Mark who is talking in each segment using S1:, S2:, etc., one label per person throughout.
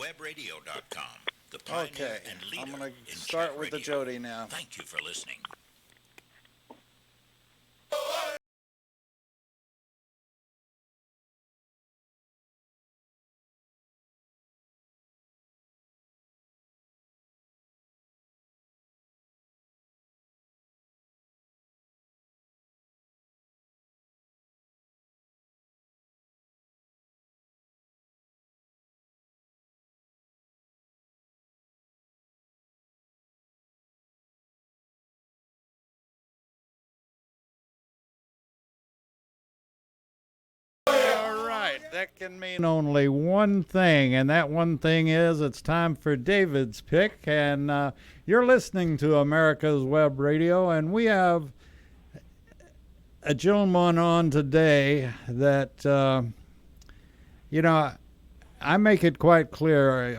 S1: AmericaWebRadio.com, the pioneer and leader
S2: I'm going
S1: in
S2: to start
S1: chat
S2: with the
S1: radio.
S2: Jody now.
S1: Thank you for listening.
S2: All right, that can mean only one thing, and that one thing is it's time for David's pick. And you're listening to America's Web Radio, and we have a gentleman on today that, you know, I make it quite clear.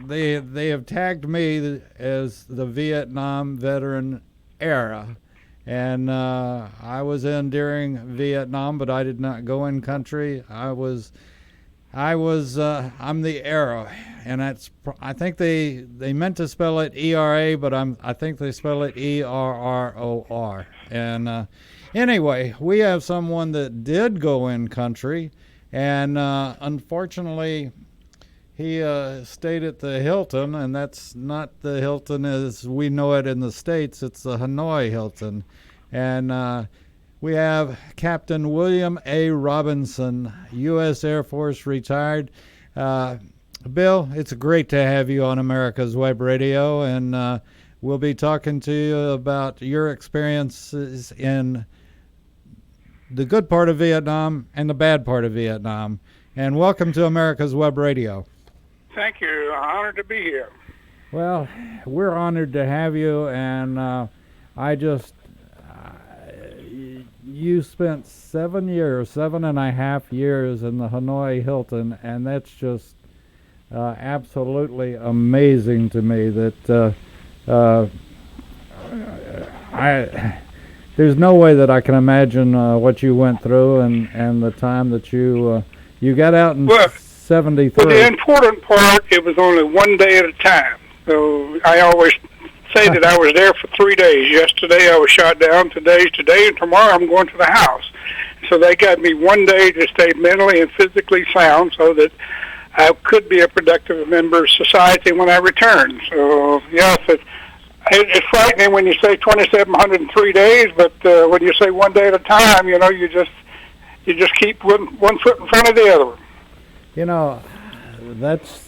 S2: They have tagged me as the Vietnam veteran era, and I was in during Vietnam, but I did not go in country. I'm the era, and I think they meant to spell it ERA, but I think they spell it ERROR. And anyway, we have someone that did go in country. And unfortunately, he stayed at the Hilton, and that's not the Hilton as we know it in the States. It's the Hanoi Hilton. And we have Captain William A. Robinson, U.S. Air Force retired. Bill, it's great to have you on America's Web Radio, and we'll be talking to you about your experiences in the good part of Vietnam and the bad part of Vietnam. And welcome to America's Web Radio.
S3: Thank you. Honored to be here.
S2: Well, we're honored to have you, and you spent 7.5 years in the Hanoi Hilton, and that's just absolutely amazing to me that there's no way that I can imagine what you went through and the time that you got out in 73.
S3: Well, the important part, it was only one day at a time. So I always say that I was there for 3 days. Yesterday I was shot down. Today's today, and tomorrow I'm going to the house. So they got me 1 day to stay mentally and physically sound so that I could be a productive member of society when I return. So, yes, it's frightening when you say 2,703 days, but when you say 1 day at a time, you know, you just keep one foot in front of the other.
S2: You know, that's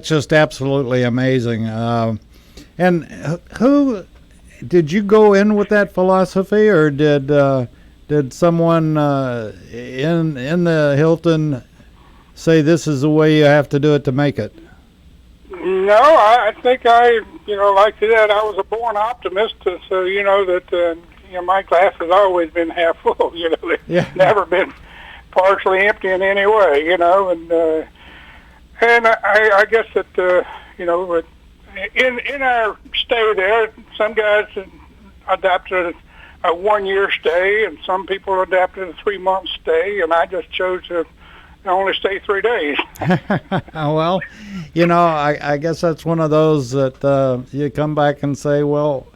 S2: just absolutely amazing. And who did you go in with that philosophy, or did someone in the Hilton say this is the way you have to do it to make it?
S3: No, I think like that, I was a born optimist, so you know that my glass has always been half full. You know, it's never been partially empty in any way. You know, and I guess that in our stay there, some guys adapted a 1 year stay, and some people adapted a 3 month stay, and I just chose to only stay 3 days.
S2: Well, you know, I guess that's one of those that you come back and say, well,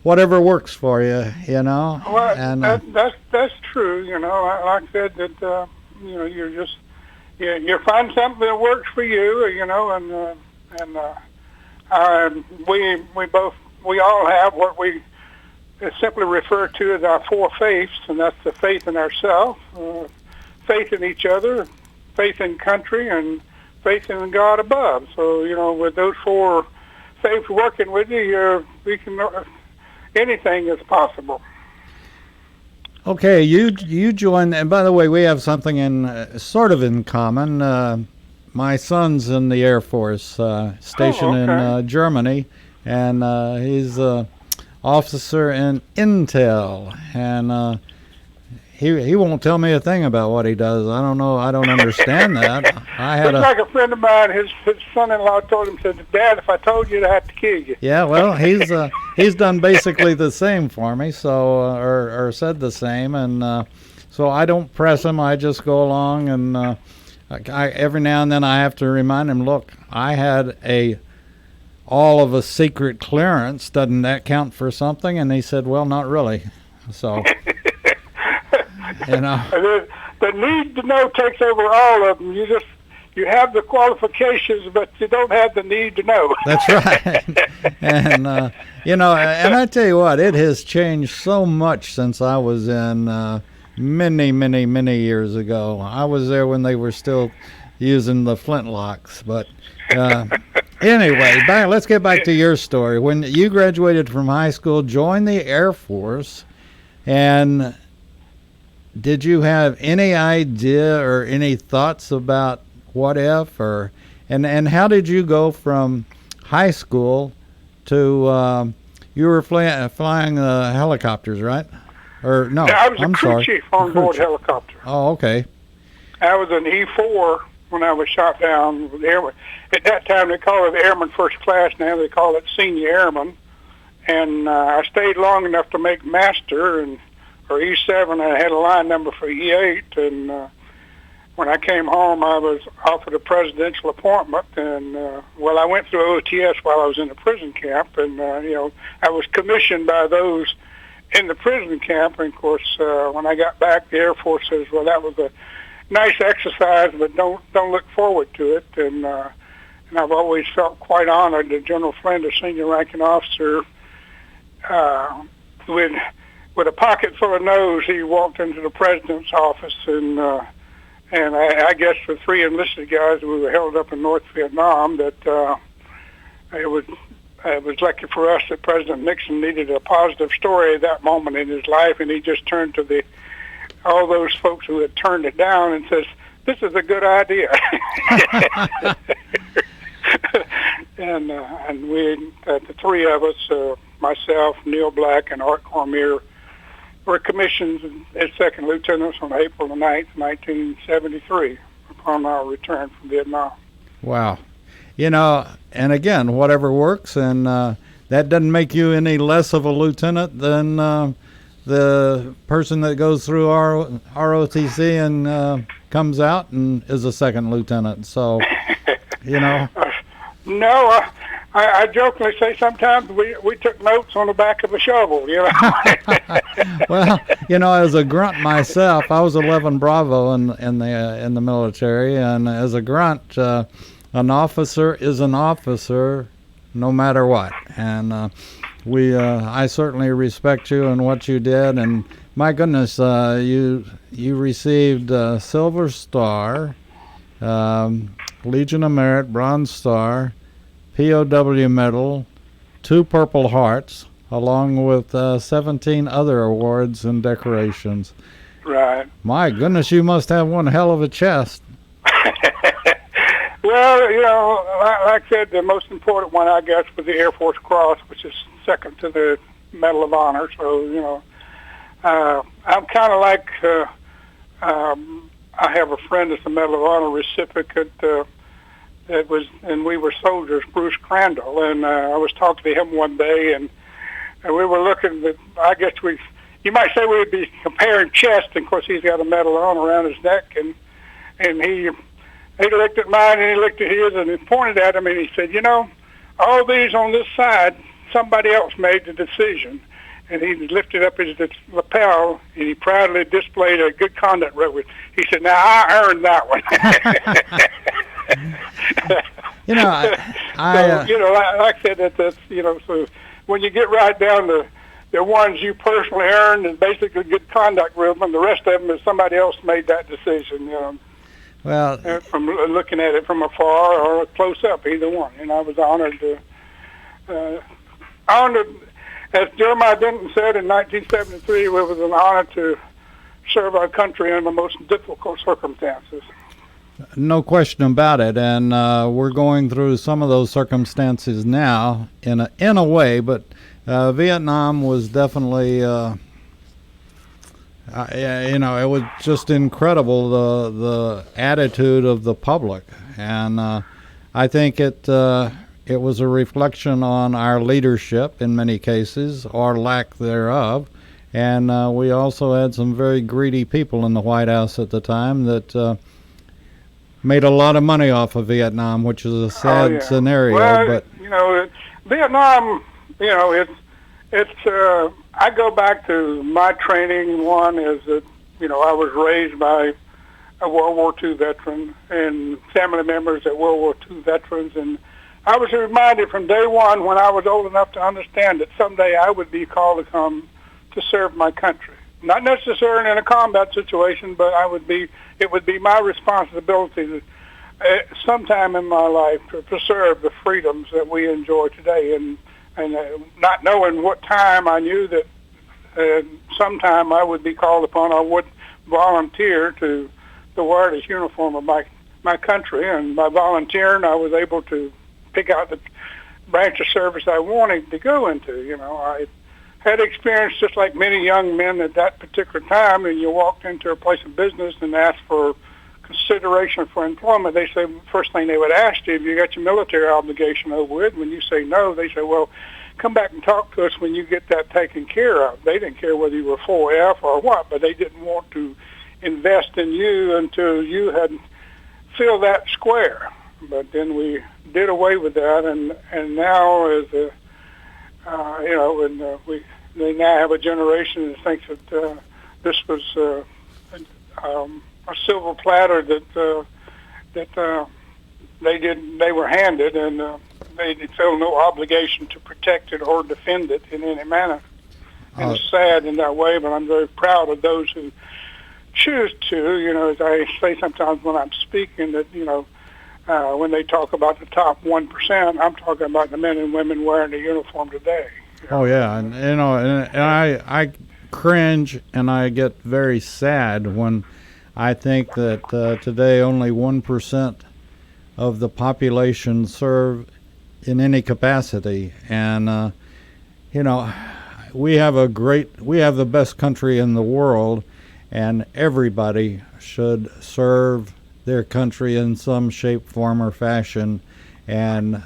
S2: whatever works for you, you know.
S3: Well,
S2: and
S3: that's true. You know, like I said, that you're just you find something that works for you. You know, and we all have what we simply refer to as our four faiths, and that's the faith in ourselves, faith in each other, faith in country, and faith in God above. So, you know, with those four faiths working with you, anything is possible.
S2: Okay, you joined, and by the way, we have something sort of in common. My son's in the Air Force, stationed in Germany, and he's an officer in Intel, and he won't tell me a thing about what he does. I don't know. I don't understand that.
S3: It's like a friend of mine. His son-in-law told him, said, "Dad, if I told you, I'd have to kill you."
S2: Yeah, well, he's done basically the same for me, so or said the same, and so so I don't press him. I just go along, and every now and then I have to remind him, look, I had all of a secret clearance. Doesn't that count for something? And he said, well, not really. So,
S3: The need to know takes over all of them. You have the qualifications, but you don't have the need to know.
S2: That's right. And, and I tell you what, it has changed so much since I was in many, many, many years ago. I was there when they were still using the flintlocks. But anyway, let's get back to your story. When you graduated from high school, joined the Air Force, and did you have any idea or any thoughts about what if, and how did you go from high school to you were flying helicopters, right? Or no?
S3: I was a crew chief on board helicopter.
S2: Oh, okay.
S3: I was an E4 when I was shot down with airman. At that time, they called it Airman First Class. Now they call it Senior Airman. And I stayed long enough to make Master, and for E7, I had a line number for E8, and when I came home, I was offered a presidential appointment, and I went through OTS while I was in the prison camp, and I was commissioned by those in the prison camp. And of course, when I got back, the Air Force says, "Well, that was a nice exercise, but don't look forward to it." And I've always felt quite honored that General Flynn, the senior ranking officer, with a pocket full of nose, he walked into the president's office, and I guess for 3 enlisted guys who were held up in North Vietnam, that it was lucky for us that President Nixon needed a positive story at that moment in his life, and he just turned to all those folks who had turned it down and says, "This is a good idea." And we, the 3 of us, myself, Neil Black, and Art Cormier, were commissioned as second lieutenants on April the 9th, 1973, upon our return from Vietnam.
S2: Wow. And again, whatever works, and that doesn't make you any less of a lieutenant than the person that goes through ROTC and comes out and is a second lieutenant. So,
S3: No, I jokingly say sometimes we took notes on the back of a shovel,
S2: Well, as a grunt myself, I was 11 Bravo in the military, and as a grunt, an officer is an officer, no matter what. And I certainly respect you and what you did. And my goodness, you received Silver Star, Legion of Merit, Bronze Star, POW Medal, 2 Purple Hearts, along with 17 other awards and decorations.
S3: Right.
S2: My goodness, you must have one hell of a chest.
S3: Well, like I said, the most important one, I guess, was the Air Force Cross, which is second to the Medal of Honor. So, I'm kind of like, I have a friend that's a Medal of Honor recipient and we were soldiers, Bruce Crandall, and I was talking to him one day, and we were looking at, I guess you might say we'd be comparing chests, and of course he's got a Medal of Honor around his neck, and he looked at mine, and he looked at his, and he pointed at him, and he said, all these on this side, somebody else made the decision. And he lifted up his lapel, and he proudly displayed a good conduct record. He said, "Now I earned that one." Like I said, that's so when you get right down to the ones you personally earned, is basically good conduct ribbon. The rest of them is somebody else made that decision.
S2: Well,
S3: from looking at it from afar or close up, either one. And I was honored as Jeremiah Denton said in 1973, it was an honor to serve our country in the most difficult circumstances.
S2: No question about it, and we're going through some of those circumstances now in a way, but Vietnam was definitely, it was just incredible, the attitude of the public, and I think it was a reflection on our leadership in many cases, or lack thereof, And we also had some very greedy people in the White House at the time that made a lot of money off of Vietnam, which is a sad scenario.
S3: Well,
S2: but
S3: Vietnam, it's. I go back to my training. One is that I was raised by a World War II veteran and family members that World War II veterans, and I was reminded from day one when I was old enough to understand that someday I would be called to come to serve my country. Not necessarily in a combat situation, but it would be my responsibility to, sometime in my life to preserve the freedoms that we enjoy today. And not knowing what time, I knew that sometime I would be called upon. I would volunteer to wear this uniform of my country. And by volunteering, I was able to pick out the branch of service I wanted to go into. I had experience just like many young men at that particular time, and you walked into a place of business and asked for consideration for employment. They say first thing they would ask you, if you got your military obligation over with. When you say no, they say, well, come back and talk to us when you get that taken care of. They didn't care whether you were 4F or what, but they didn't want to invest in you until you had filled that square. But then we did away with that, and now as they now have a generation that thinks that this was a silver platter that they were handed, and they feel no obligation to protect it or defend it in any manner. And it's sad in that way, but I'm very proud of those who choose to. As I say sometimes when I'm speaking, that when they talk about the top 1%, I'm talking about the men and women wearing the uniform today.
S2: Oh yeah, and I cringe and I get very sad when I think that today only 1% of the population serve in any capacity, and we have the best country in the world, and everybody should serve their country in some shape, form, or fashion, and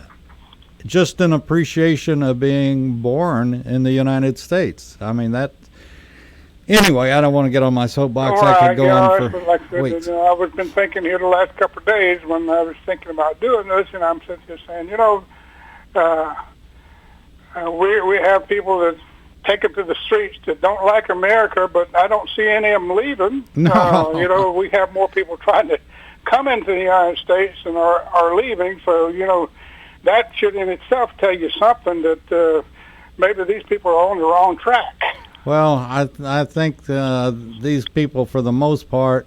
S2: just an appreciation of being born in the United States. I mean, that. Anyway, I don't want to get on my soapbox. I could go on for weeks.
S3: I've been thinking here the last couple of days when I was thinking about doing this, and I'm sitting here saying, we have people that take it to the streets that don't like America, but I don't see any of them leaving.
S2: No.
S3: We have more people trying to come into the United States than are leaving. So, that should in itself tell you something that maybe these people are on the wrong track.
S2: Well, I think these people, for the most part,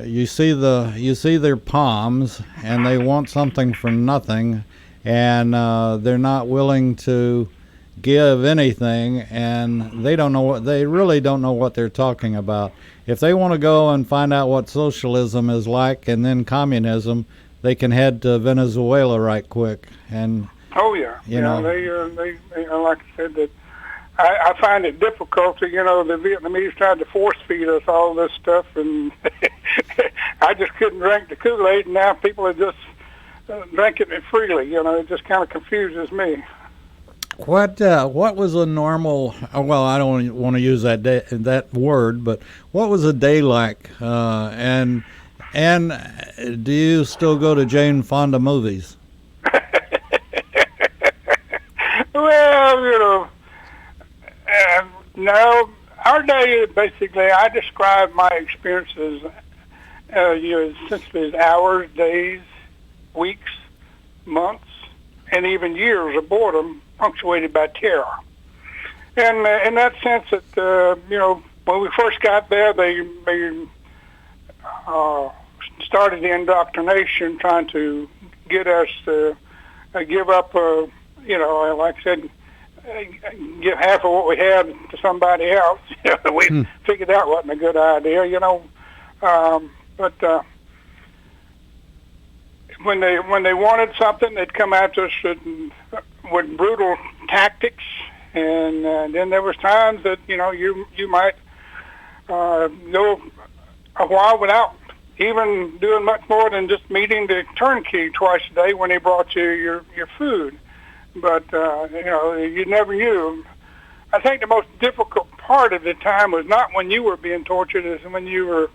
S2: you see their palms, and they want something for nothing, and they're not willing to give anything, and they really don't know what they're talking about. If they want to go and find out what socialism is like and then communism, they can head to Venezuela right quick. And
S3: they like I said, that I find it difficult to, the Vietnamese tried to force feed us all this stuff, and I just couldn't drink the Kool-Aid, and now people are just drinking it freely. It just kind of confuses me.
S2: What was a normal? Well, I don't want to use that word, but what was a day like? And do you still go to Jane Fonda movies?
S3: Well, no. Our day, basically, I describe my experiences essentially as hours, days, weeks, months, and even years of boredom punctuated by terror. And in that sense that, when we first got there, they started the indoctrination trying to get us to give up, like I said, give half of what we had to somebody else. We figured that wasn't a good idea, but when they wanted something, they'd come after us with brutal tactics, and then there was times that you might go a while without even doing much more than just meeting the turnkey twice a day when he brought you your food. But you never knew. I think the most difficult part of the time was not when you were being tortured, is when you were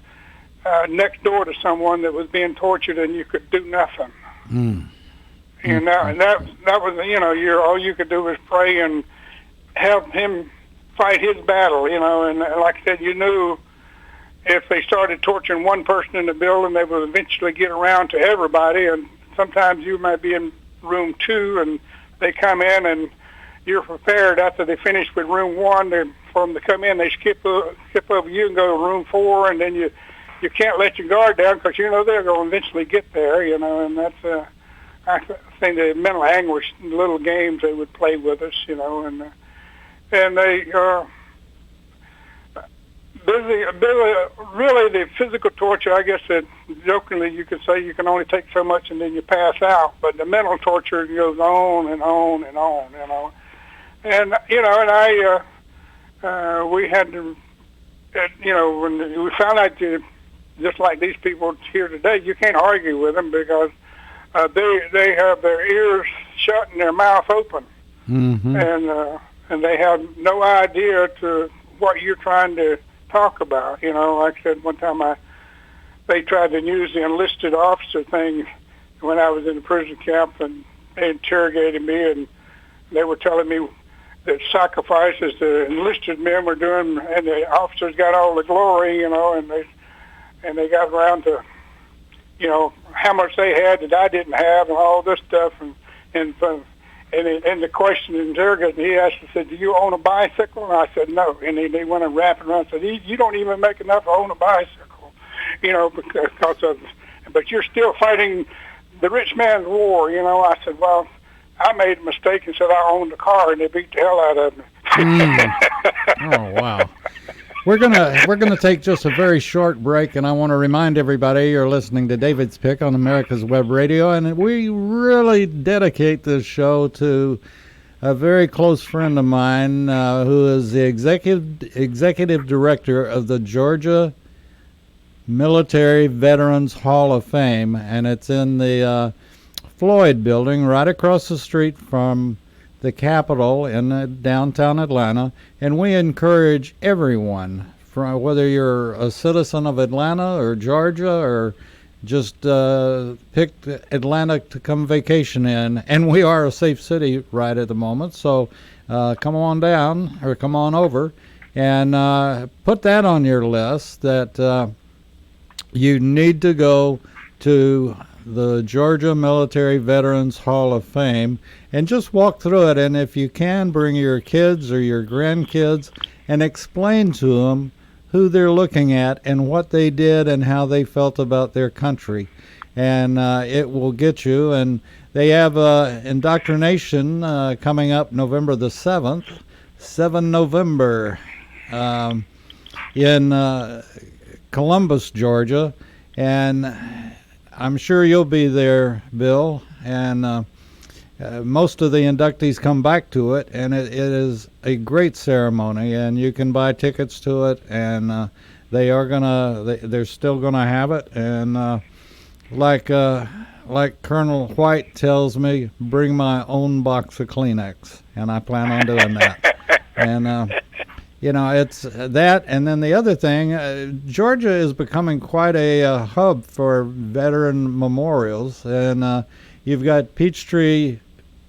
S3: next door to someone that was being tortured and you could do nothing. And that was, you know, all you could do was pray and help him fight his battle, you know. And like I said, you knew if they started torturing one person in the building, they would eventually get around to everybody. And sometimes you might be in room 2 and they come in and you're prepared after they finish with room 1 for them to come in. They skip over you and go to room 4, and then you can't let your guard down because you know they're going to eventually get there, you know. And that's I think the mental anguish, little games they would play with us, you know, and they really the physical torture. I guess that jokingly you could say you can only take so much and then you pass out, but the mental torture goes on and on and on, you know. And you know, and we had to, you know, when we found out just like these people here today, you can't argue with them because they have their ears shut and their mouth open, and they have no idea to what you're trying to talk about. You know, like I said one time, they tried to use the enlisted officer thing when I was in the prison camp, and they interrogated me, and they were telling me that sacrifices the enlisted men were doing, and the officers got all the glory, you know, and they got around to, you know, how much they had that I didn't have, and all this stuff, and the question interrogated me, he asked, he said, "Do you own a bicycle?" And I said, "No." And they went and wrapped around and said, "You don't even make enough to own a bicycle, you know, because of, but you're still fighting the rich man's war, you know." I said, "Well, I made a mistake and said I owned a car, and they beat the hell out of me."
S2: Oh, wow. We're gonna take just a very short break, and I want to remind everybody you're listening to David's Pick on America's Web Radio, and we really dedicate this show to a very close friend of mine who is the executive director of the Georgia Military Veterans Hall of Fame, and it's in the Floyd Building right across the street from the Capitol in downtown Atlanta. And we encourage everyone, from whether you're a citizen of Atlanta or Georgia or just picked Atlanta to come vacation in, and we are a safe city right at the moment, so come on down or come on over and put that on your list that you need to go to the Georgia Military Veterans Hall of Fame and just walk through it. And if you can, bring your kids or your grandkids and explain to them who they're looking at and what they did and how they felt about their country. And it will get you. And they have indoctrination coming up November the 7th, 7 November, in Columbus, Georgia. And I'm sure you'll be there, Bill, and most of the inductees come back to it, and it is a great ceremony, and you can buy tickets to it, and they're still gonna have it, and like Colonel White tells me, bring my own box of Kleenex, and I plan on doing that. And you know, it's that, and then the other thing, Georgia is becoming quite a hub for veteran memorials, and you've got Peachtree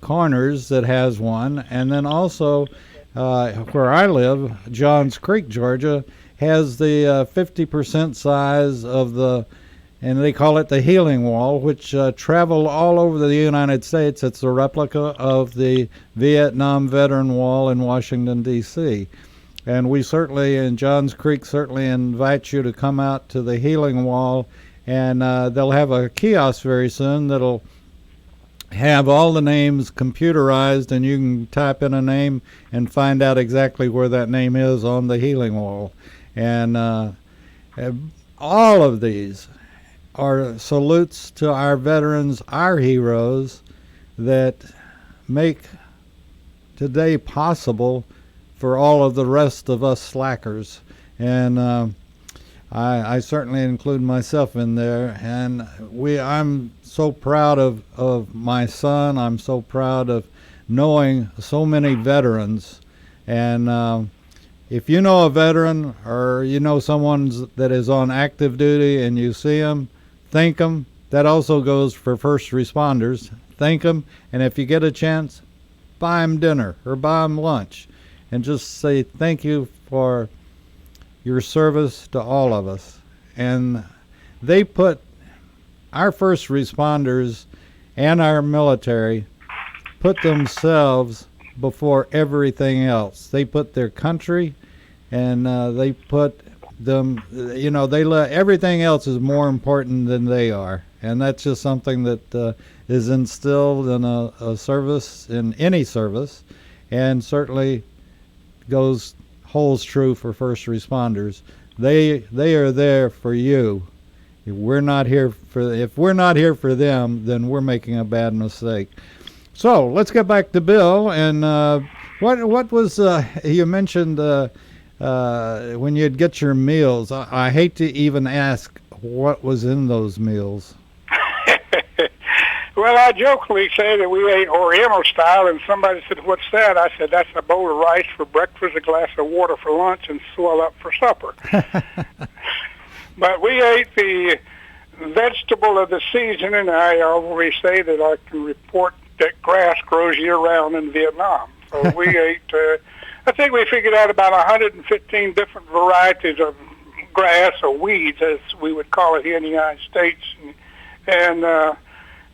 S2: Corners that has one, and then also where I live, Johns Creek, Georgia, has the 50% size of the, and they call it the Healing Wall, which traveled all over the United States. It's a replica of the Vietnam Veteran Wall in Washington, D.C., and we certainly, in Johns Creek, certainly invite you to come out to the Healing Wall, and they'll have a kiosk very soon that'll have all the names computerized, and you can type in a name and find out exactly where that name is on the Healing Wall. And all of these are salutes to our veterans, our heroes, that make today possible for all of the rest of us slackers. And I certainly include myself in there. And I'm so proud of my son. I'm so proud of knowing so many veterans And if you know a veteran or you know someone that is on active duty and you see them, thank them. That also goes for first responders. Thank them, and if you get a chance, buy them dinner or buy them lunch, and just say thank you for your service to all of us. And they put our first responders and our military put themselves before everything else. They put their country, and they put them, they let everything else is more important than they are. And that's just something that is instilled in a service, in any service, and certainly holds true for first responders. They are there for you. If we're not here for them, then we're making a bad mistake. So let's get back to Bill. And what was you mentioned when you'd get your meals? I hate to even ask what was in those meals.
S3: Well, I jokingly say that we ate Oriental style, and somebody said, "What's that?" I said, "That's a bowl of rice for breakfast, a glass of water for lunch, and swell up for supper." But we ate the vegetable of the season, and I always say that I can report that grass grows year-round in Vietnam. So we ate, I think we figured out about 115 different varieties of grass, or weeds, as we would call it here in the United States. And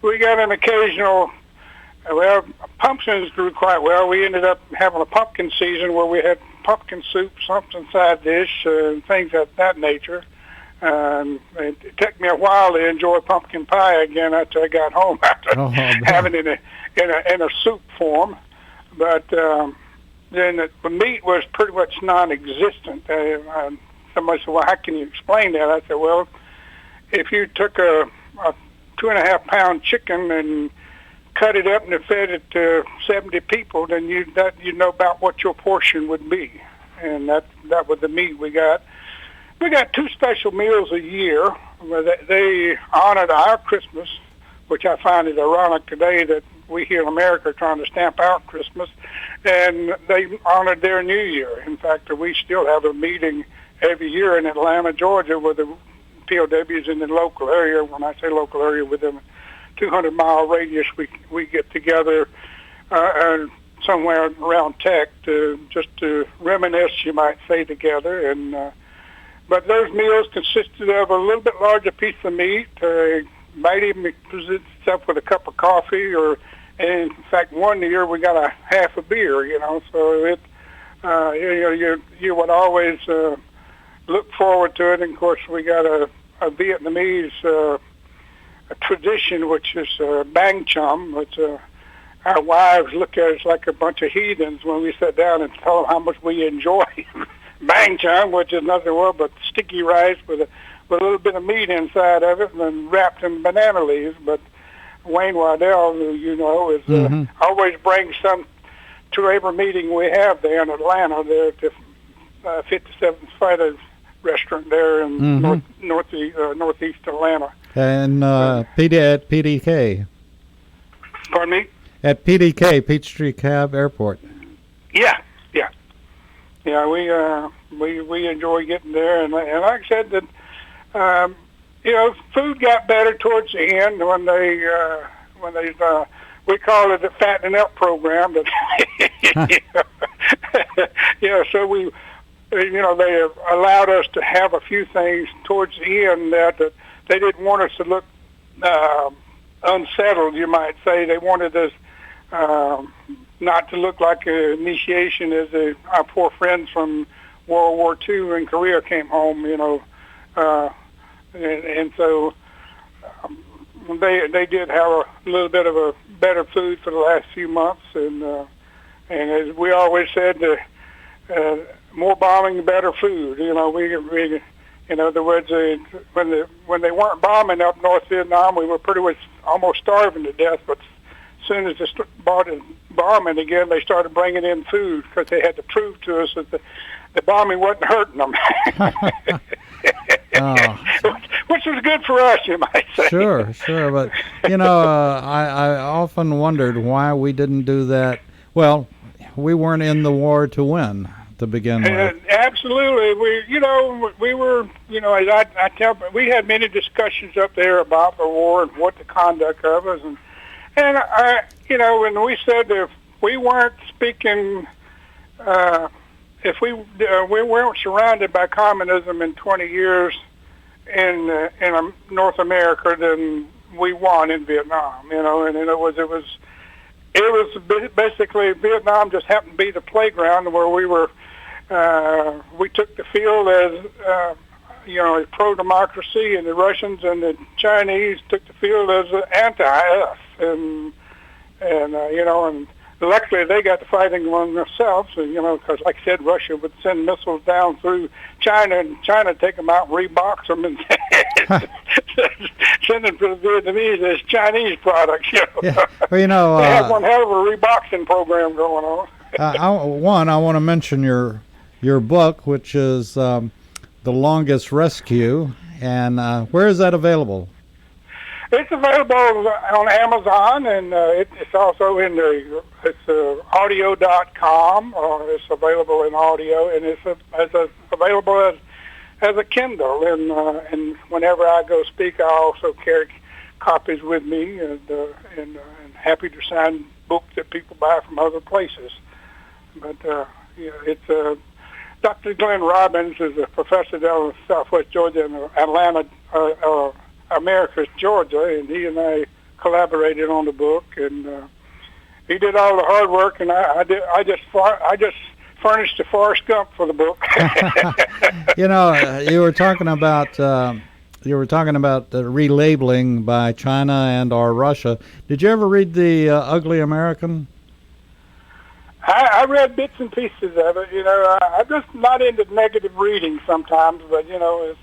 S3: we got an occasional, pumpkins grew quite well. We ended up having a pumpkin season where we had pumpkin soup, something side dish, and things of that nature. It took me a while to enjoy pumpkin pie again after I got home after having it in a soup form. But then the meat was pretty much non-existent. Somebody said, "Well, how can you explain that?" I said, "Well, if you took a 2.5-pound chicken and cut it up and fed it to 70 people, then you know about what your portion would be." And that was the meat we got. We got 2 special meals a year. They honored our Christmas, which I find it ironic today that we here in America are trying to stamp out Christmas, and they honored their New Year. In fact, we still have a meeting every year in Atlanta, Georgia, with the POWs in the local area. When I say local area, within a 200-mile radius, we get together somewhere around Tech just to reminisce, you might say, together. And but those meals consisted of a little bit larger piece of meat. Might even present itself with a cup of coffee, and in fact, one year we got a half a beer. So it you would always look forward to it. And of course, we got a Vietnamese a tradition, which is bang chum, which our wives look at us like a bunch of heathens when we sit down and tell them how much we enjoy bang chum, which is nothing but sticky rice with a little bit of meat inside of it, and then wrapped in banana leaves. But Wayne Waddell, who is always brings some to every meeting we have there in Atlanta, there at the 57th Fighter restaurant there in northeast Atlanta. And
S2: at PDK.
S3: Pardon me?
S2: At PDK, Peachtree Cab Airport.
S3: Yeah. We enjoy getting there, and like I said, that food got better towards the end when they we call it the fattening up program. But so we. They allowed us to have a few things towards the end that they didn't want us to look unsettled, you might say. They wanted us not to look like an initiation as our poor friends from World War II in Korea came home, and so they did have a little bit of a better food for the last few months, and as we always said, more bombing, better food. We in other words, when they weren't bombing up North Vietnam, we were pretty much almost starving to death. But as soon as they started bombing again, they started bringing in food because they had to prove to us that the bombing wasn't hurting them. Which was good for us, you might say.
S2: Sure. But, I often wondered why we didn't do that. Well, weren't in the war to win to begin with.
S3: Absolutely, we were, as I tell, we had many discussions up there about the war and what the conduct of us, and when we said if we weren't speaking, if we weren't surrounded by communism in 20 years in North America, then we won in Vietnam, and it was basically Vietnam just happened to be the playground where we took the field as pro-democracy, and the Russians and the Chinese took the field as anti-us, and luckily they got to fighting among themselves, because like I said, Russia would send missiles down through China, and China would take them out and rebox them and send them to the Vietnamese as Chinese products.
S2: Yeah. Well,
S3: they have one hell of a reboxing program going on.
S2: I want to mention your book, which is The Longest Rescue, and where is that available?
S3: It's available on Amazon, and it's also in it's audio.com. It's available in audio, and it's available as a Kindle. And whenever I go speak, I also carry copies with me, and happy to sign books that people buy from other places. But it's Dr. Glenn Robbins is a professor down in Southwest Georgia in Atlanta, America's Georgia, and he and I collaborated on the book, and he did all the hard work, and I just furnished the Forrest Gump for the book.
S2: You were talking about the relabeling by China and or Russia. Did you ever read The Ugly American?
S3: I read bits and pieces of it. I'm just not into negative reading sometimes, but it's.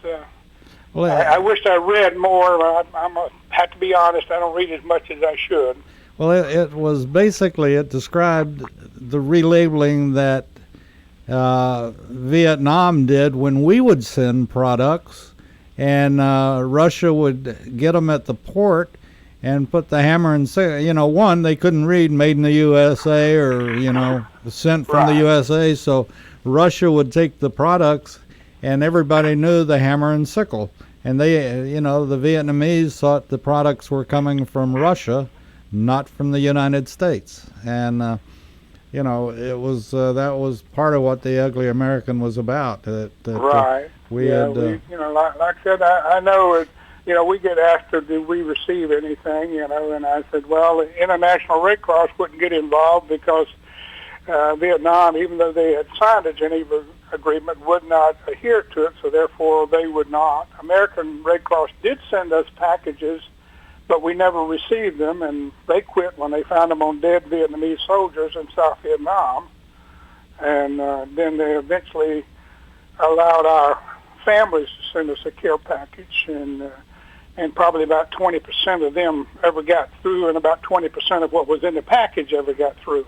S3: I wish I read more. I have to be honest. I don't read as much as I should.
S2: Well, it was basically, it described the relabeling that Vietnam did when we would send products, and Russia would get them at the port and put the hammer and say, one, they couldn't read made in the USA or, sent from the USA. So Russia would take the products, and everybody knew the hammer and sickle. And they, the Vietnamese thought the products were coming from Russia, not from the United States. And, it was, that was part of what The Ugly American was about. Like I said, I know it. We get asked, do we receive anything, and I said, well, the International Red Cross wouldn't get involved because Vietnam, even though they had signed a Geneva Agreement, would not adhere to it, so therefore they would not. American Red Cross did send us packages, but we never received them, and they quit when they found them on dead Vietnamese soldiers in South Vietnam, and then they eventually allowed our families to send us a care package, and probably about 20% of them ever got through, and about 20% of what was in the package ever got through.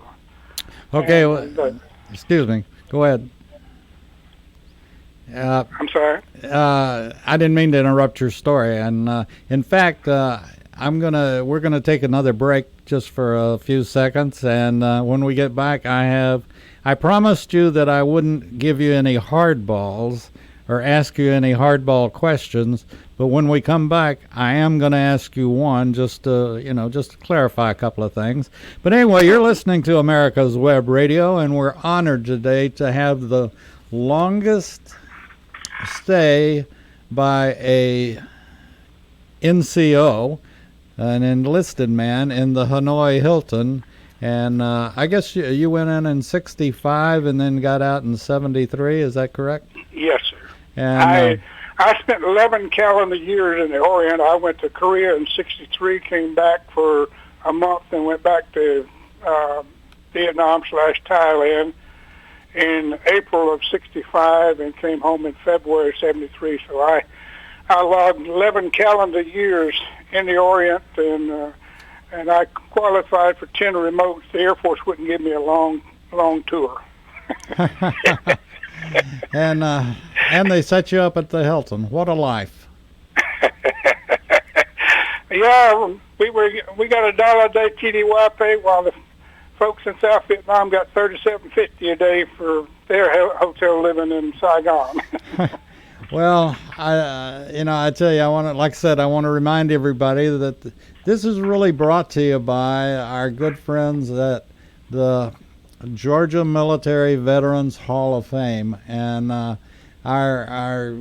S2: Okay, excuse me. Go ahead.
S3: I'm sorry.
S2: I didn't mean to interrupt your story, and in fact, we're gonna take another break just for a few seconds, and when we get back, I promised you that I wouldn't give you any hardballs or ask you any hardball questions, but when we come back, I am going to ask you one just to clarify a couple of things. But anyway, you're listening to America's Web Radio, and we're honored today to have the longest stay by a NCO, an enlisted man, in the Hanoi Hilton. And I guess you went in 65 and then got out in 73. Is that correct?
S3: Yes, sir.
S2: And
S3: I spent 11 calendar years in the Orient. I went to Korea in 63, came back for a month, and went back to Vietnam/Thailand in April of 65 and came home in February of 73. So I logged 11 calendar years in the Orient, and I qualified for 10 remotes. The Air Force wouldn't give me a long tour.
S2: And they set you up at the Hilton. What a life!
S3: Yeah, we got $1 a day TDY pay while the folks in South Vietnam got $37.50 a day for their hotel living in Saigon.
S2: Well, I tell you, like I said, I want to remind everybody that this is really brought to you by our good friends at the Georgia Military Veterans Hall of Fame, and our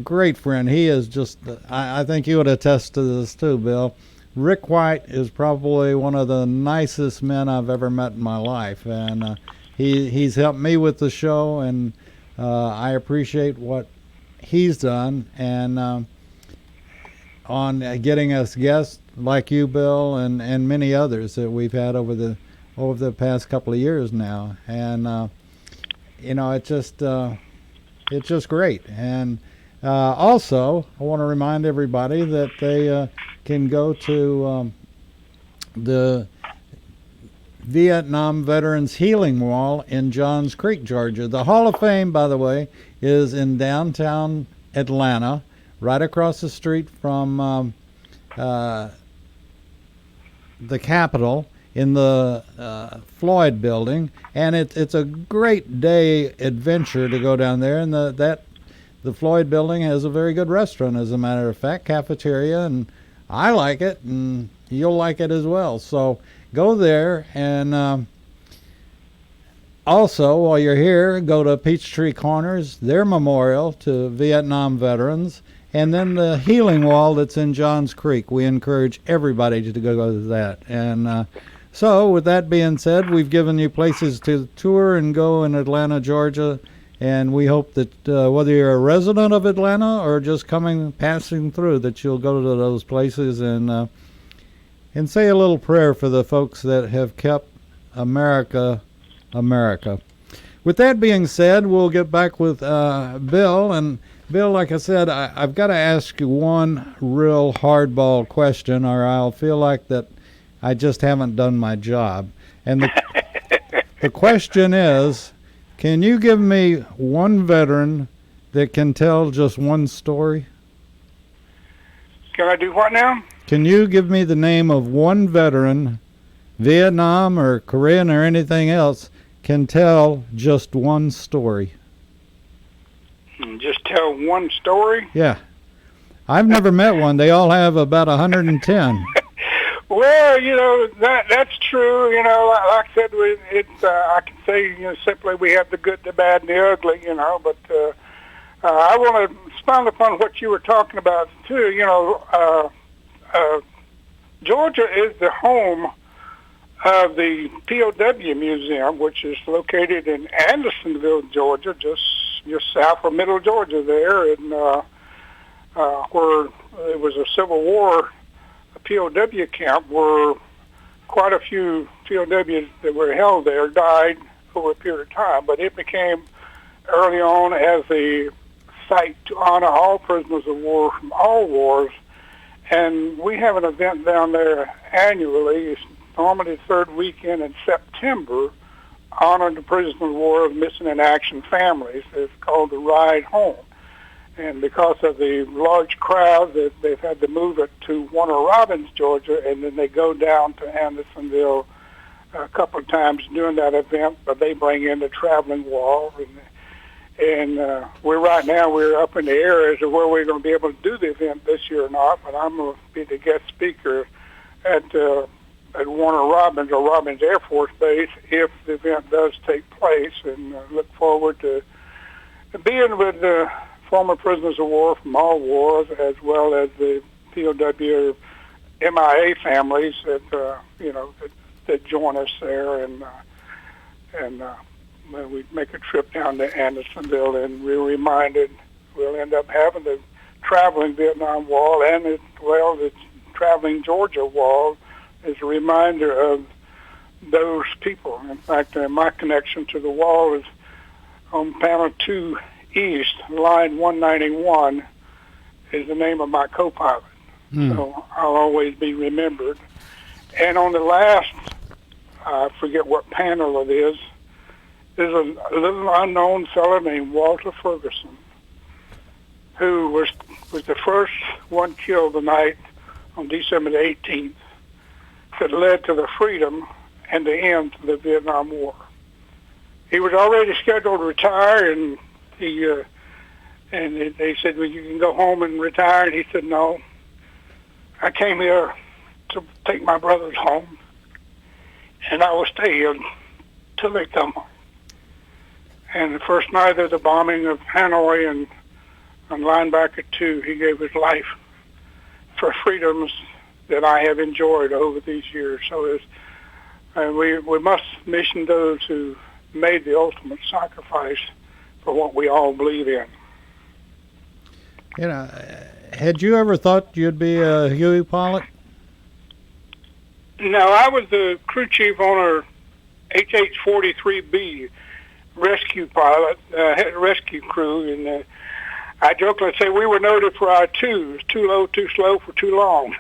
S2: great friend. He is just, I think you would attest to this too, Bill. Rick White is probably one of the nicest men I've ever met in my life, and he's helped me with the show, and I appreciate what he's done, and on getting us guests like you, Bill, and many others that we've had over the past couple of years now, and it's just great. And also, I want to remind everybody that they can go to the Vietnam Veterans Healing Wall in Johns Creek, Georgia. The Hall of Fame, by the way, is in downtown Atlanta, right across the street from the Capitol in the Floyd Building, and it's a great day adventure to go down there. And the Floyd Building has a very good restaurant, as a matter of fact, cafeteria, and I like it, and you'll like it as well. So go there, and also, while you're here, go to Peachtree Corners, their memorial to Vietnam veterans, and then the healing wall that's in Johns Creek. We encourage everybody to go to that. And so, with that being said, we've given you places to tour and go in Atlanta, Georgia, and we hope that whether you're a resident of Atlanta or just passing through, that you'll go to those places and say a little prayer for the folks that have kept America. With that being said, we'll get back with Bill. And Bill, like I said, I've got to ask you one real hardball question, or I'll feel like that I just haven't done my job. And the question is, can you give me one veteran that can tell just one story?
S3: Can I do what now?
S2: Can you give me the name of one veteran, Vietnam or Korean or anything else, can tell just one story?
S3: Just tell one story?
S2: Yeah. I've never met one. They all have about 110.
S3: Well, that's true. Like I said, I can say, simply we have the good, the bad, and the ugly, but I want to expound upon what you were talking about, too. Georgia is the home of the POW Museum, which is located in Andersonville, Georgia, just south of Middle Georgia there, and where there was a Civil War POW camp where quite a few POWs that were held there died over a period of time, but it became early on as a site to honor all prisoners of war from all wars. And we have an event down there annually. It's normally the third weekend in September, honoring the prisoners of war of missing in action families. It's called the Ride Home. And because of the large crowd, they've had to move it to Warner Robins, Georgia, and then they go down to Andersonville a couple of times during that event, but they bring in the traveling wall. And we're up in the air as to where we're going to be able to do the event this year or not, but I'm going to be the guest speaker at Warner Robins or Robins Air Force Base if the event does take place, and look forward to being with the former prisoners of war from all wars, as well as the POW MIA families that join us there, and when we make a trip down to Andersonville, and we're reminded we'll end up having the traveling Vietnam Wall and the traveling Georgia Wall as a reminder of those people. In fact, my connection to the wall is on Panel 2 East, line 191 is the name of my co-pilot. So I'll always be remembered. And on the last, I forget what panel it is, there's a little unknown fellow named Walter Ferguson, who was the first one killed the night on December the 18th that led to the freedom and the end of the Vietnam War. He was already scheduled to retire, and they said, well, you can go home and retire. And he said, no, I came here to take my brothers home, and I will stay here till they come home. And the first night of the bombing of Hanoi and on Linebacker 2, he gave his life for freedoms that I have enjoyed over these years. So we must mention those who made the ultimate sacrifice for what we all believe in.
S2: You know, had you ever thought you'd be a Huey pilot?
S3: No, I was the crew chief on a HH-43B rescue pilot, rescue crew, and I jokingly say we were noted for our twos: too low, too slow, for too long.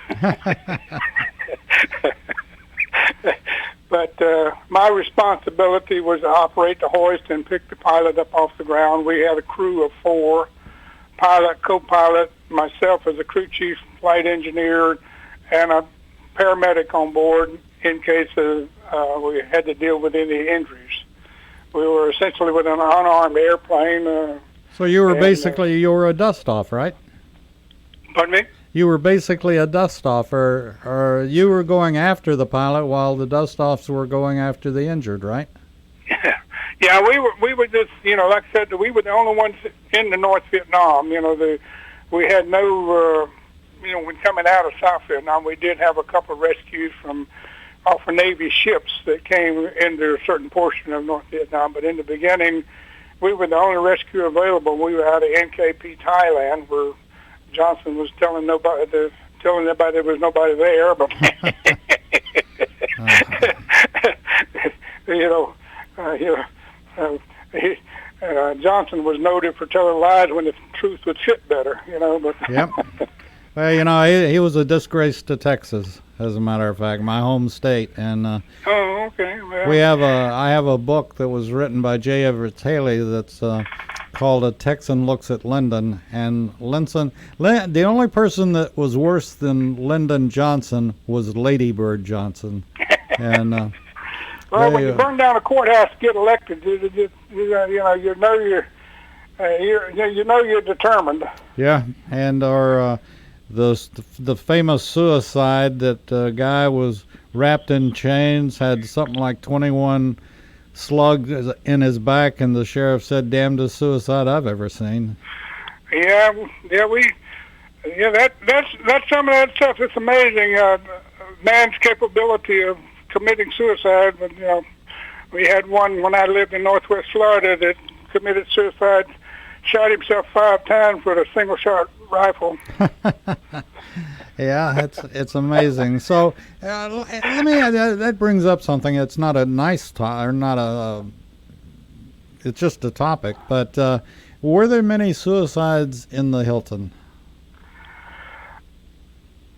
S3: But my responsibility was to operate the hoist and pick the pilot up off the ground. We had a crew of 4, pilot, co-pilot, myself as a crew chief, flight engineer, and a paramedic on board in case we had to deal with any injuries. We were essentially with an unarmed airplane.
S2: So you were you were a dust-off, right?
S3: Pardon me?
S2: You were basically a dust-off, or you were going after the pilot while the dust-offs were going after the injured, right?
S3: Yeah, we were just, like I said, we were the only ones in the North Vietnam. We had no, when coming out of South Vietnam, we did have a couple of rescues from off of Navy ships that came into a certain portion of North Vietnam. But in the beginning, we were the only rescue available. We were out of NKP, Thailand, where Johnson was telling everybody there was nobody there. But Johnson was noted for telling lies when the truth would fit better. But
S2: yep. Well, he was a disgrace to Texas, as a matter of fact, my home state. And
S3: oh, okay. Well,
S2: I have a book that was written by J. Everett Haley that's called "A Texan Looks at Lyndon." And the only person that was worse than Lyndon Johnson was Lady Bird Johnson. And
S3: well, when you burn down a courthouse to get elected, you know you're determined.
S2: Yeah, and the famous suicide that guy was wrapped in chains, had something like 21 slugs in his back, and the sheriff said, "Damnedest suicide I've ever seen."
S3: That's some of that stuff. It's amazing, man's capability of committing suicide. But we had one when I lived in Northwest Florida that committed suicide, shot himself 5 times with a single-shot rifle.
S2: Yeah, it's amazing. So let me. That brings up something. It's not a nice it's just a topic. But were there many suicides in the Hilton?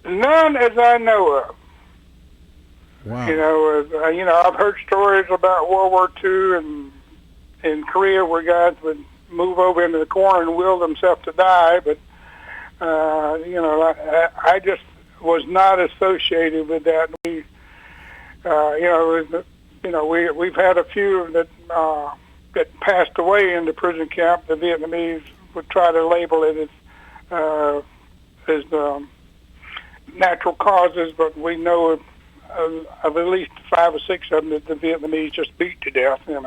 S3: None as I know of.
S2: Wow.
S3: I've heard stories about World War II and in Korea where guys would move over into the corner and will themselves to die, but I just was not associated with that. We've had a few that passed away in the prison camp. The Vietnamese would try to label it as natural causes, but we know of at least 5 or 6 of them that the Vietnamese just beat to death. And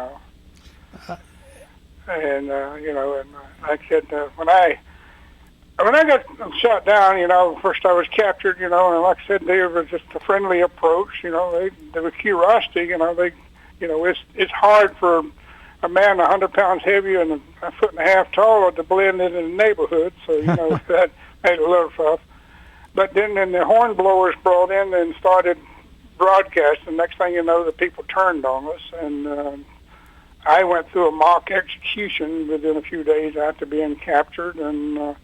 S3: and like I said, when I got shot down, first I was captured, and like I said, there was just a friendly approach. There was curiosity. It's hard for a man 100 pounds heavier and a foot and a half taller to blend in the neighborhood. So that made it a little tough. But then the horn blowers brought in and started broadcasting. Next thing you know, the people turned on us, and I went through a mock execution within a few days after being captured, and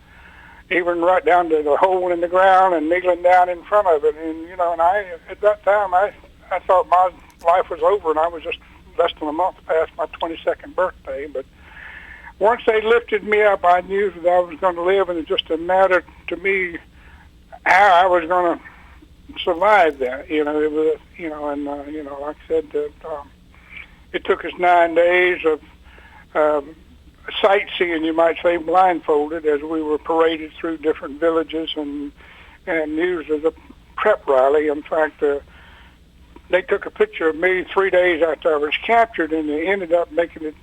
S3: even right down to the hole in the ground and kneeling down in front of it. And and I at that time I thought my life was over, and I was just less than a month past my 22nd birthday. But once they lifted me up, I knew that I was going to live, and it just a matter to me how I was going to survived that. It was, like I said, that it took us 9 days of sightseeing, you might say, blindfolded, as we were paraded through different villages and used as a prep rally. In fact, they took a picture of me 3 days after I was captured, and they ended up making it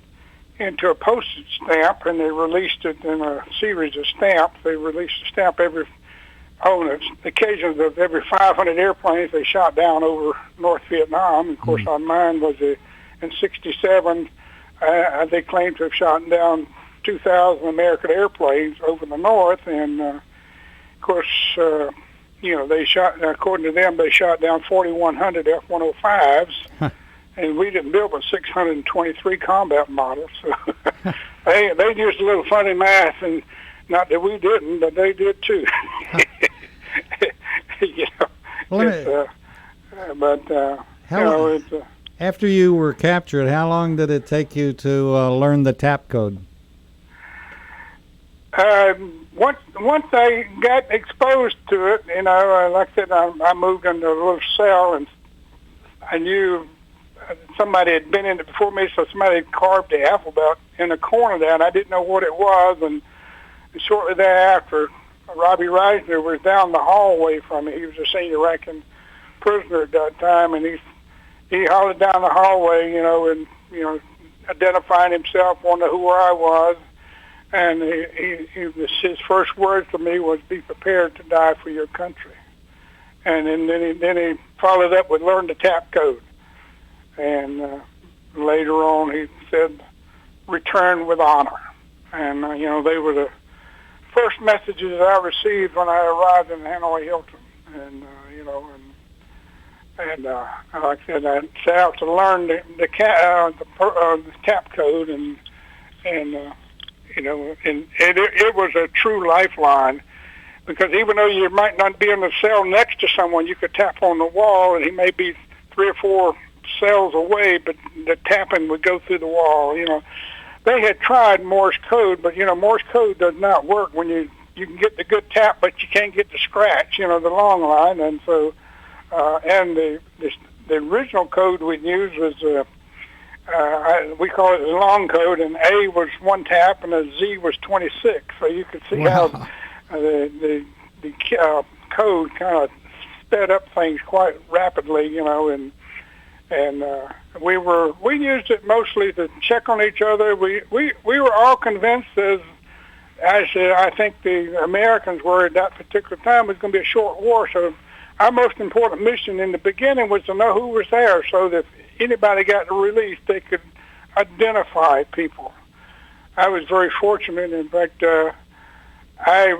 S3: into a postage stamp, and they released it in a series of stamps. They released a stamp on the occasions of every 500 airplanes they shot down over North Vietnam. Of course, on mine was in '67. They claimed to have shot down 2,000 American airplanes over the north, and of course, they shot. According to them, they shot down 4,100 F-105s, and we didn't build but 623 combat models. So they used a little funny math, and not that we didn't, but they did too.
S2: After you were captured, how long did it take you to learn the TAP code?
S3: Once I got exposed to it, like I said, I moved into a little cell, and I knew somebody had been in it before me, so somebody had carved the alphabet in the corner there, and I didn't know what it was. And shortly thereafter, Robbie Reisner was down the hallway from me. He was a senior ranking prisoner at that time, and he hollered down the hallway, and identifying himself, wondering who I was. And his first words to me was, "Be prepared to die for your country." And then he followed up with, "Learn the TAP code." And later on, he said, "Return with honor." And they were the first messages I received when I arrived in Hanoi Hilton. And like I said, I set out to learn the TAP code, and it was a true lifeline, because even though you might not be in the cell next to someone, you could tap on the wall, and he may be 3 or 4 cells away, but the tapping would go through the wall. They had tried Morse code, but Morse code does not work when you can get the good tap, but you can't get the scratch, the long line. And so, and the original code we'd use was we call it the long code, and A was 1 tap and a Z was 26. So you could see how the code kind of sped up things quite rapidly, and we used it mostly to check on each other. We were all convinced, as I think the Americans were at that particular time, it was going to be a short war. So our most important mission in the beginning was to know who was there, so that if anybody got released, they could identify people. I was very fortunate. In fact, I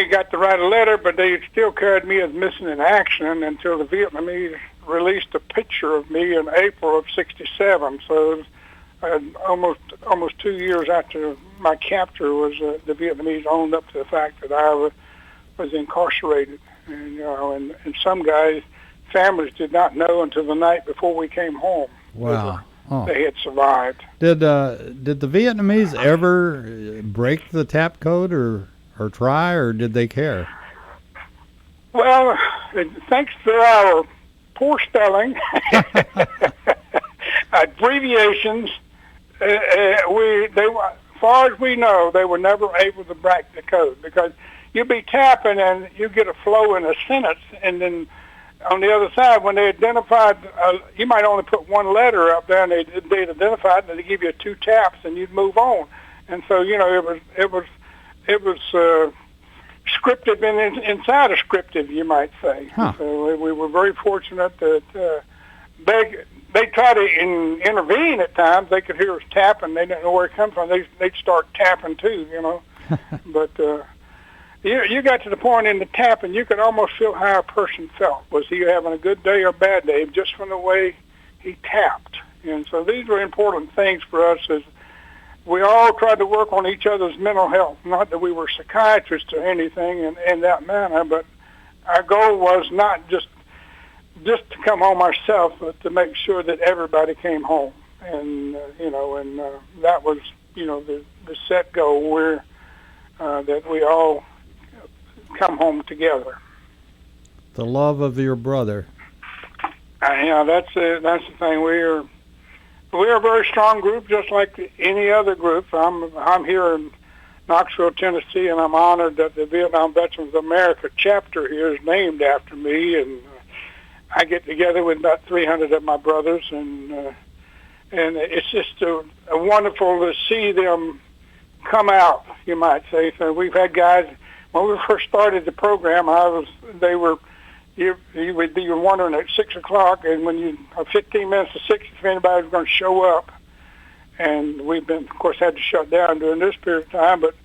S3: got to write a letter, but they still carried me as missing in action until the Vietnamese released a picture of me in April of '67. So almost 2 years after my capture, was the Vietnamese owned up to the fact that I was incarcerated. And some guys' families did not know until the night before we came home.
S2: Wow.
S3: They had survived.
S2: Did the Vietnamese ever break the TAP code or try, or did they care?
S3: Well, thanks to our poor spelling, abbreviations, as far as we know, they were never able to break the code, because you'd be tapping and you get a flow in a sentence, and then on the other side, when they identified, you might only put 1 letter up there, and they'd identify it, and they give you 2 taps, and you'd move on. And so it was scripted inside of scripted, you might say.
S2: Huh.
S3: So we were very fortunate that they tried to intervene at times. They could hear us tapping. They didn't know where it come from. They'd start tapping too, But you got to the point in the tapping, you could almost feel how a person felt. Was he having a good day or a bad day, just from the way he tapped. And so these were important things for us, as we all tried to work on each other's mental health. Not that we were psychiatrists or anything in that manner, but our goal was not just to come home ourselves, but to make sure that everybody came home. And that was the set goal, that we all come home together.
S2: the love of your brother.
S3: Yeah, that's the thing. We're a very strong group, just like any other group. I'm here in Knoxville, Tennessee, and I'm honored that the Vietnam Veterans of America chapter here is named after me. And I get together with about 300 of my brothers, and it's just a wonderful to see them come out, you might say. So we've had guys when we first started the program. You would be wondering at 6 o'clock, and when you 15 minutes to 6, if anybody was going to show up. And we've been, of course, had to shut down during this period of time. But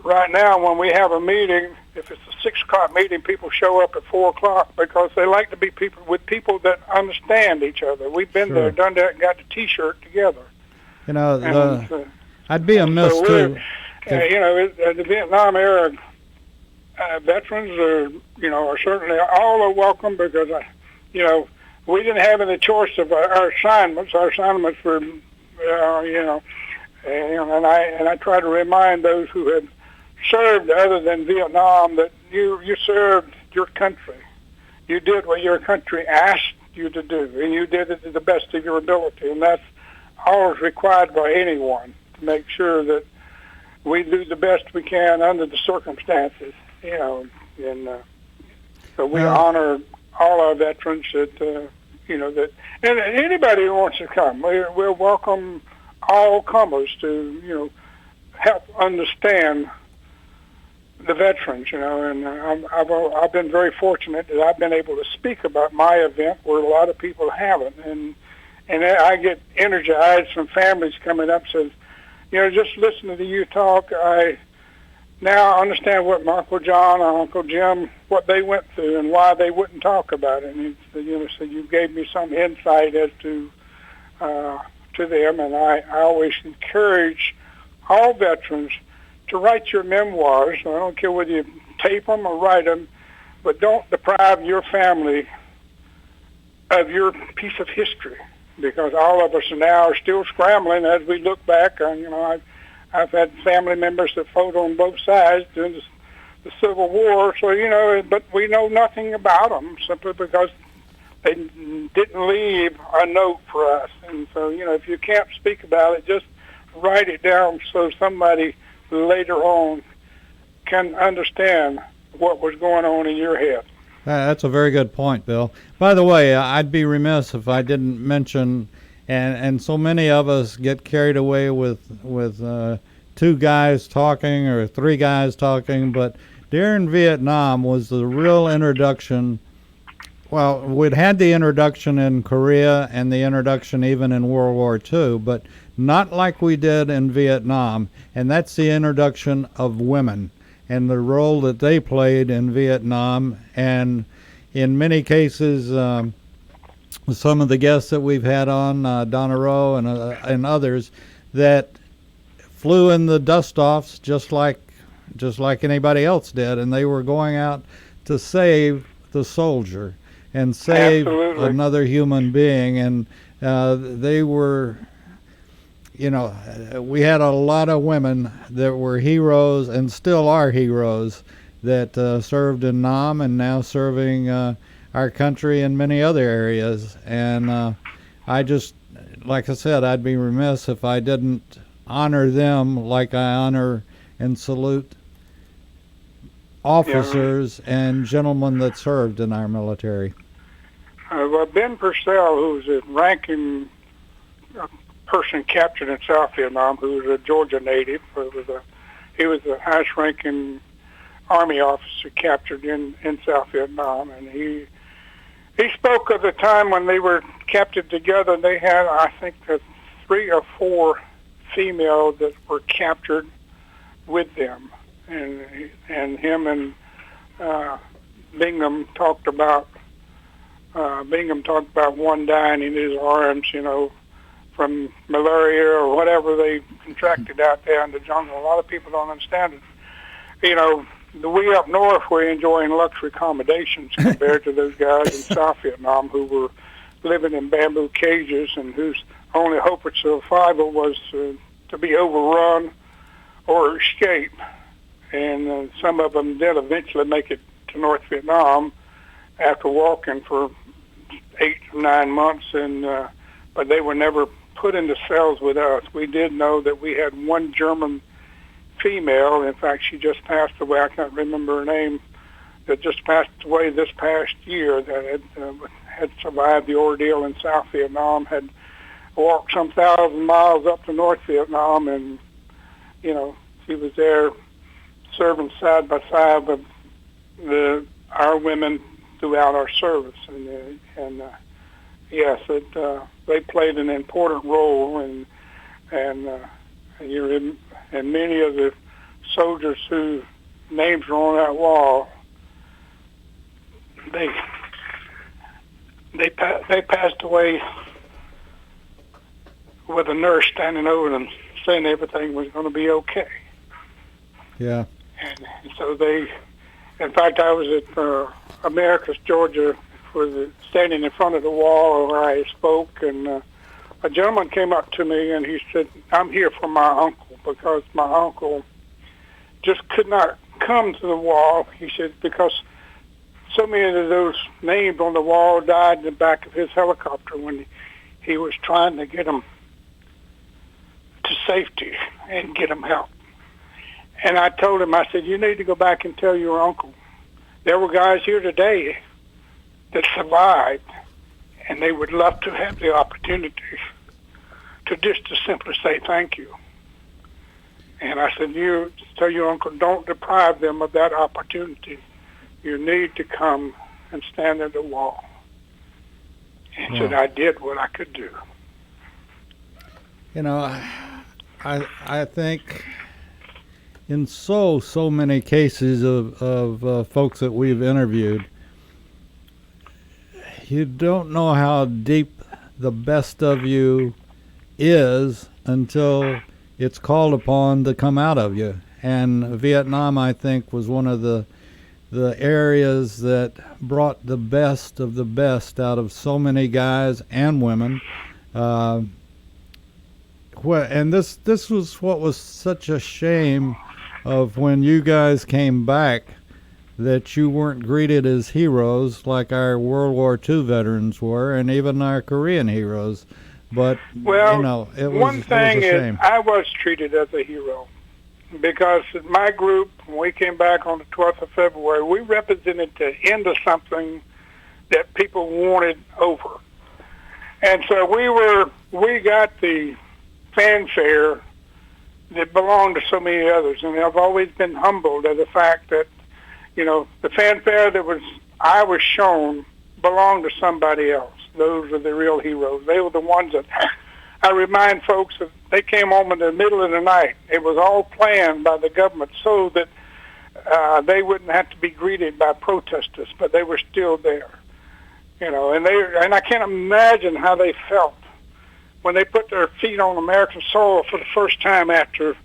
S3: right now, when we have a meeting, if it's a 6 o'clock meeting, people show up at 4 o'clock because they like to be with people that understand each other. We've been there, done that, and got the T-shirt together.
S2: You know, I'd be amiss too.
S3: The Vietnam era veterans are certainly all are welcome because we didn't have any choice of our assignments. Our assignments were, and I try to remind those who have served other than Vietnam that you served your country. You did what your country asked you to do, and you did it to the best of your ability, and that's always required by anyone to make sure that we do the best we can under the circumstances. And so we honor all our veterans that and anybody who wants to come, we'll welcome all comers to help understand the veterans. And I've been very fortunate that I've been able to speak about my event where a lot of people haven't, and I get energized from families coming up says, just listening to you talk, I now understand what my Uncle John and Uncle Jim, what they went through and why they wouldn't talk about it. And so you gave me some insight as to them. And I always encourage all veterans to write your memoirs. I don't care whether you tape them or write them, but don't deprive your family of your piece of history, because all of us now are still scrambling as we look back on, I've had family members that fought on both sides during the Civil War, so, but we know nothing about them simply because they didn't leave a note for us. And so, if you can't speak about it, just write it down so somebody later on can understand what was going on in your head.
S2: That's a very good point, Bill. By the way, I'd be remiss if I didn't mention, and so many of us get carried away with two guys talking or three guys talking, but during Vietnam was the real introduction. Well, we'd had the introduction in Korea and the introduction even in World War II, but not like we did in Vietnam, and that's the introduction of women and the role that they played in Vietnam. And in many cases, some of the guests that we've had on, Donna Rowe and others, that flew in the dust-offs just like anybody else did, and they were going out to save the soldier and save another human being. And they were, we had a lot of women that were heroes and still are heroes that served in Nam and now serving our country in many other areas. And I just, like I said, I'd be remiss if I didn't honor them like I honor and salute officers and gentlemen that served in our military.
S3: Ben Purcell, who was a ranking person captured in South Vietnam, who was a Georgia native, he was the highest-ranking Army officer captured in South Vietnam, and he spoke of the time when they were captured together. They had, I think, 3 or 4 females that were captured with them, and him and Bingham talked about one dying in his arms, from malaria or whatever they contracted out there in the jungle. A lot of people don't understand it. We up north were enjoying luxury accommodations compared to those guys in South Vietnam who were living in bamboo cages and whose only hope of survival was to be overrun or escape. And some of them did eventually make it to North Vietnam, after walking for 8 or 9 months, and but they were never put into cells with us. We did know that we had one German female. In fact, she just passed away. I can't remember her name. That just passed away this past year. That had survived the ordeal in South Vietnam. Had walked some 1,000 miles up to North Vietnam, and she was there serving side by side with our women throughout our service, and yes, they played an important role, and many of the soldiers whose names are on that wall, they passed away with a nurse standing over them saying everything was going to be okay.
S2: Yeah.
S3: And so in fact, I was at Americus, Georgia, standing in front of the wall where I spoke, and a gentleman came up to me and he said, "I'm here for my uncle," because my uncle just could not come to the wall. He said, because so many of those names on the wall died in the back of his helicopter when he was trying to get them to safety and get them help. And I told him, I said, "You need to go back and tell your uncle. There were guys here today that survived, and they would love to have the opportunity to simply say thank you." And I said, "You tell your uncle, don't deprive them of that opportunity. You need to come and stand at the wall." And said, "I did what I could do."
S2: I think in so many cases of folks that we've interviewed, you don't know how deep the best of you is until it's called upon to come out of you. And Vietnam, I think, was one of the areas that brought the best of the best out of so many guys and women. And this was what was such a shame of when you guys came back, that you weren't greeted as heroes like our World War II veterans were, and even our Korean heroes. But it was
S3: one thing
S2: a shame.
S3: is, I was treated as a hero because my group, when we came back on the 12th of February, we represented the end of something that people wanted over, and so we got the fanfare that belonged to so many others, and I've always been humbled at the fact that the fanfare that I was shown belonged to somebody else. Those are the real heroes. They were the ones that I remind folks that they came home in the middle of the night. It was all planned by the government so that they wouldn't have to be greeted by protesters, but they were still there. And I can't imagine how they felt when they put their feet on American soil for the first time after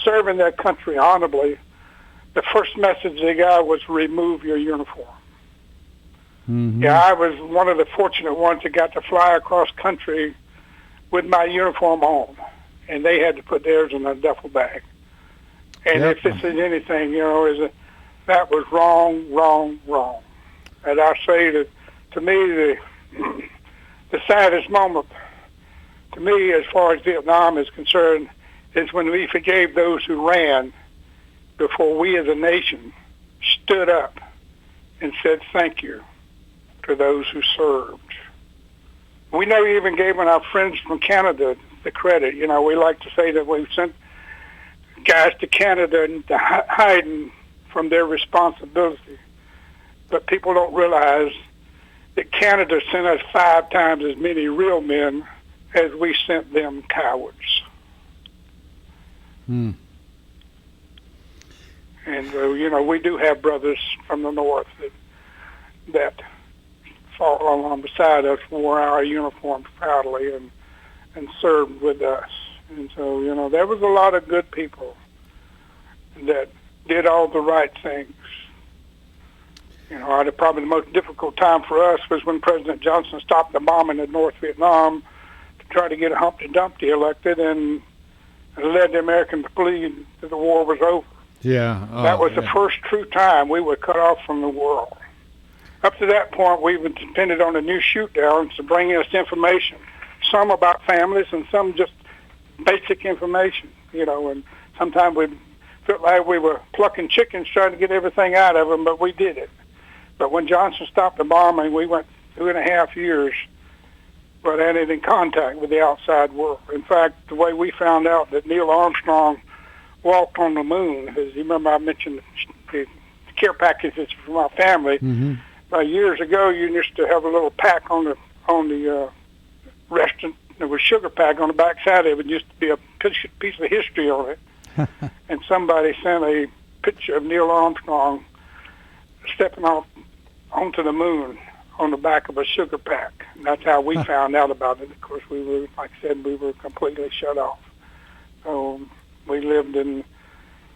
S3: serving their country honorably. The first message they got was, "Remove your uniform."
S2: Mm-hmm.
S3: Yeah, I was one of the fortunate ones that got to fly across country with my uniform on, and they had to put theirs in a duffel bag. And
S2: Yep.
S3: if this is anything, that was wrong, wrong, wrong. And I say that, to me, the saddest moment, to me, as far as Vietnam is concerned, is when we forgave those who ran before we as a nation stood up and said thank you to those who served. We never even gave our friends from Canada the credit. We like to say that we sent guys to Canada and to hiding from their responsibility. But people don't realize that Canada sent us 5 times as many real men as we sent them cowards.
S2: Hmm.
S3: And, we do have brothers from the North that fought along beside us, wore our uniforms proudly, and served with us. And so, there was a lot of good people that did all the right things. Probably the most difficult time for us was when President Johnson stopped the bombing in North Vietnam to try to get Humpty Dumpty elected, and led the Americans to believe that the war was over.
S2: Yeah.
S3: That was the first true time we were cut off from the world. up to that point, we depended on the new shoot downs to bring us information, some about families and some just basic information, and sometimes we felt like we were plucking chickens trying to get everything out of them, but we did it. But when Johnson stopped the bombing, we went 2.5 years without any contact with the outside world. In fact, the way we found out that Neil Armstrong walked on the moon, as you remember I mentioned the care packages for my family.
S2: Mm-hmm.
S3: Years ago, you used to have a little pack on the restaurant. There was sugar pack on the back side of it. It used to be a piece of history on it. And somebody sent a picture of Neil Armstrong stepping off onto the moon on the back of a sugar pack. And that's how we found out about it. Of course, we were, like I said, we were completely shut off. So we lived in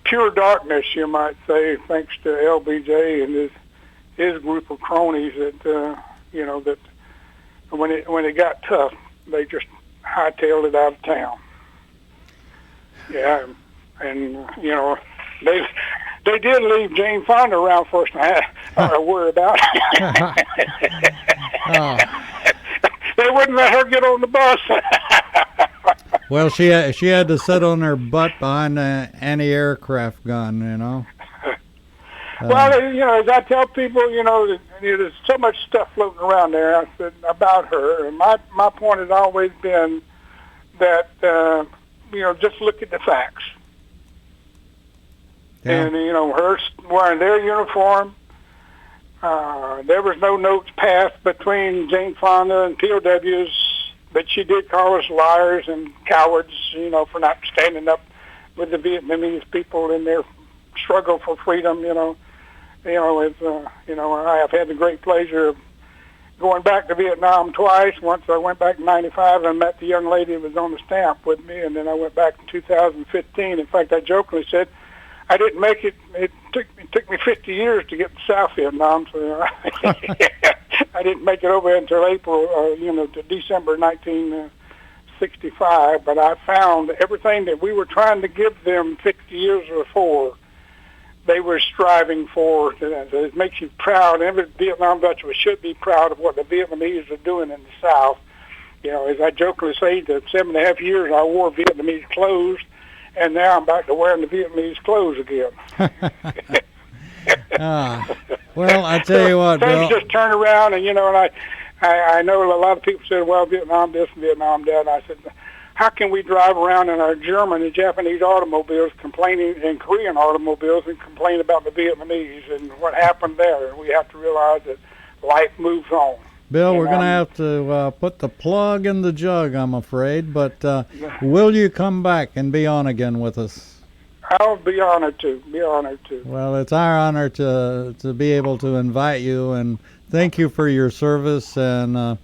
S3: pure darkness, you might say, thanks to LBJ and his group of cronies that, that when it got tough, they just hightailed it out of town. Yeah, and they did leave Jane Fonda around for us to worry about.
S2: Oh.
S3: They wouldn't let her get on the bus.
S2: Well, she had to sit on her butt behind the anti-aircraft gun,
S3: Well, as I tell people, there's so much stuff floating around there about her, and my point has always been that just look at the facts.
S2: Yeah.
S3: And her wearing their uniform, there was no notes passed between Jane Fonda and POWs, but she did call us liars and cowards, for not standing up with the Vietnamese people in their struggle for freedom. I have had the great pleasure of going back to Vietnam twice. Once I went back in '95 and met the young lady who was on the stamp with me, and then I went back in 2015. In fact, I jokingly said I didn't make it. It took me 50 years to get to South Vietnam, so I didn't make it over until April, to December 1965. But I found everything that we were trying to give them 50 years before, they were striving for. It makes you proud. Every Vietnam veteran should be proud of what the Vietnamese are doing in the South. As I jokingly say, the 7.5 years I wore Vietnamese clothes, and now I'm back to wearing the Vietnamese clothes again.
S2: Well, I tell you what, Bill.
S3: Things just turn around, and I know a lot of people said, well, Vietnam this and Vietnam that. And I said, how can we drive around in our German and Japanese automobiles complaining, and Korean automobiles, and complain about the Vietnamese and what happened there? We have to realize that life moves on.
S2: Bill, we're going to have to put the plug in the jug, I'm afraid, but will you come back and be on again with us?
S3: I'll be honored to.
S2: Well, it's our honor to be able to invite you, and thank you for your service. And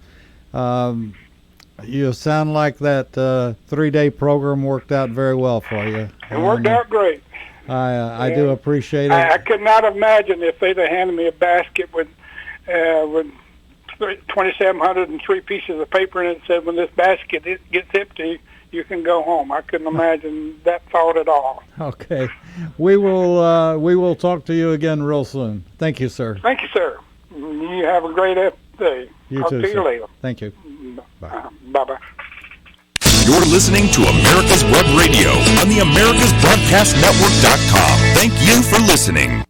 S2: you sound like that 3-day program worked out very well for you.
S3: It worked out great.
S2: I do appreciate it.
S3: I could not imagine if they'd have handed me a basket with 2,703 pieces of paper in it and said, when this basket gets empty, you can go home. I couldn't imagine that thought at all.
S2: Okay. We will talk to you again real soon. Thank you, sir.
S3: Thank you, sir. You have a great day.
S2: You too,
S3: Talk to you
S2: sir.
S3: later.
S2: Thank you. Bye.
S3: Bye-bye.
S4: You're listening to America's Web Radio on the AmericasBroadcastNetwork.com. Thank you for listening.